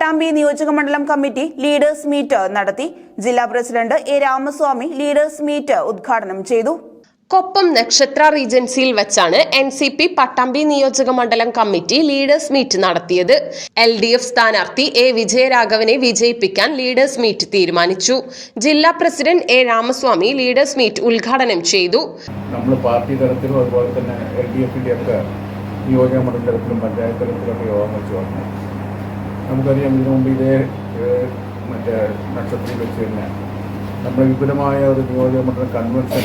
പട്ടാമ്പി നിയോജകമണ്ഡലം committee leaders meet നടത്തി. ജില്ലാ president A Ramaswamy leaders meet ഉദ്ഘാടനം ചെയ്തു. കൊപ്പം നക്ഷത്ര റീജൻസിയിൽ വെച്ചാണ് NCP പട്ടാമ്പി നിയോജകമണ്ഡലം കമ്മിറ്റി ലീഡേഴ്സ് മീറ്റ് നടത്തിയത്. LDF സ്ഥാനാർത്ഥി എ വിജയരാഘവനെ വിജയിപ്പിക്കാൻ ലീഡേഴ്സ് മീറ്റ് തീരുമാനിച്ചു. ജില്ലാ president A Ramaswamy leaders meet ഉദ്ഘാടനം ചെയ്തു. നമ്മൾ പാർട്ടി തലത്തിലും അതുപോലെ തന്നെ LDFന്റെ ഒക്കെ നിയോജകമണ്ഡലത്തിലും പഞ്ചായത്ത് തലത്തിലൊക്കെ യോഗം വെച്ച് വന്നു. നമുക്കറിയാം, ഇതിനു മുമ്പ് ഇതേ നക്ഷത്രത്തിൽ വെച്ച് തന്നെ നമ്മുടെ വിപുലമായ ഒരു നിയോജകമണ്ഡലം കൺവെൻഷൻ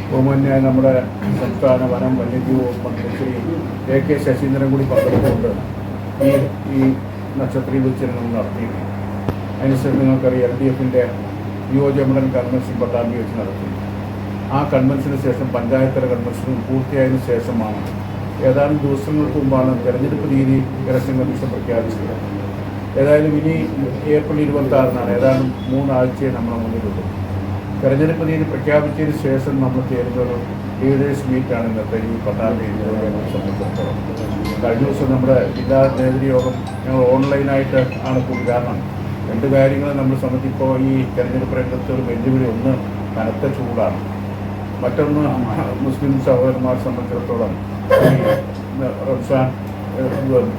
ബഹുമാന്യായ നമ്മുടെ സംസ്ഥാന വനം വന്യജീവി വകുപ്പ് മന്ത്രി ശ്രീ AK ശശീന്ദ്രൻ കൂടി പങ്കെടുത്തുകൊണ്ട് ഈ നക്ഷത്രത്തിൽ വെച്ച് നമ്മൾ നടത്തിയിരുന്നു. അതിനുശേഷം നിങ്ങൾക്കറിയാം, LDFന്റെ നിയോജകമണ്ഡലം കൺവെൻഷൻ പട്ടാമ്പി വെച്ച് നടത്തി. ആ കൺവെൻഷന് ശേഷം പഞ്ചായത്തല കൺവെൻഷൻ പൂർത്തിയായതിനു ശേഷമാണ് ഏതാനും ദിവസങ്ങൾക്ക് മുമ്പാണ് തെരഞ്ഞെടുപ്പ് രീതി ഇലക്ഷൻ കമ്മീഷൻ പ്രഖ്യാപിച്ചത്. ഏതായാലും ഇനി ഏപ്രിൽ 26-നാണ്, ഏതാനും 3 ആഴ്ചയെ നമ്മുടെ മുന്നിലുള്ളൂ. തെരഞ്ഞെടുപ്പ് രീതി പ്രഖ്യാപിച്ചതിന് ശേഷം നമ്മൾ ചേരുന്നൊരു ലീഡേഴ്സ് മീറ്റാണ് ഇന്നത്തെ ഈ പട്ടാമ്പി സംബന്ധിച്ചിടത്തോളം. കഴിഞ്ഞ ദിവസം നമ്മുടെ ജില്ലാ നേതൃയോഗം ഞങ്ങൾ ഓൺലൈനായിട്ട് ആണ് കൂടി. കാരണം 2 കാര്യങ്ങൾ നമ്മൾ സംബന്ധിപ്പോൾ ഈ തെരഞ്ഞെടുപ്പ് രംഗത്ത് ഒരു വെല്ലുവിളി. ഒന്ന്, കനത്ത ചൂടാണ്. മറ്റൊന്ന്, മുസ്ലിം സഹോദരന്മാരെ സംബന്ധിച്ചിടത്തോളം റംസാൻ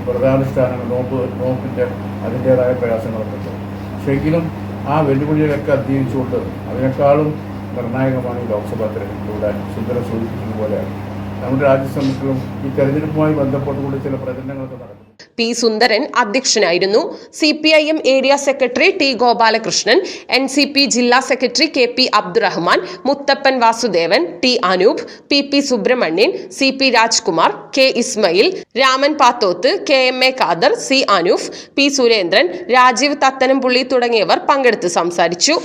വ്രതാനുഷ്ഠാനങ്ങൾ നോമ്പിൻ്റെ അതിൻ്റേതായ പ്രയാസങ്ങളൊക്കെ ഉണ്ട്. പക്ഷെങ്കിലും ആ വെല്ലുവിളികളൊക്കെ അതിജീവിച്ചുകൊണ്ട് അതിനേക്കാളും നിർണായകമാണ് ഈ ലോക്സഭാ തെരഞ്ഞെടുപ്പിലൂടെ സുന്ദരം സൂചിപ്പിച്ചതുപോലെ നമ്മുടെ രാജ്യസഭയിലും ഈ തെരഞ്ഞെടുപ്പുമായി ബന്ധപ്പെട്ടുകൊണ്ട് ചില പ്രചരണങ്ങളൊക്കെ നടക്കും. P. സുന്ദരൻ അധ്യക്ഷനായിരുന്നു. CPIM area secretary T. Gopalakrishnan, NCP ജില്ലാ secretary KP Abdurahman, Muthappan Vasudevan, T. Anoop, PP Subramanian, CP Rajkumar, K. Ismail, Raman Pathoth, KMA Khader, C. Anoof, P. Surendran, Rajeev Thathanampulli തുടങ്ങിയവർ പങ്കെടുത്ത് സംസാരിച്ചു.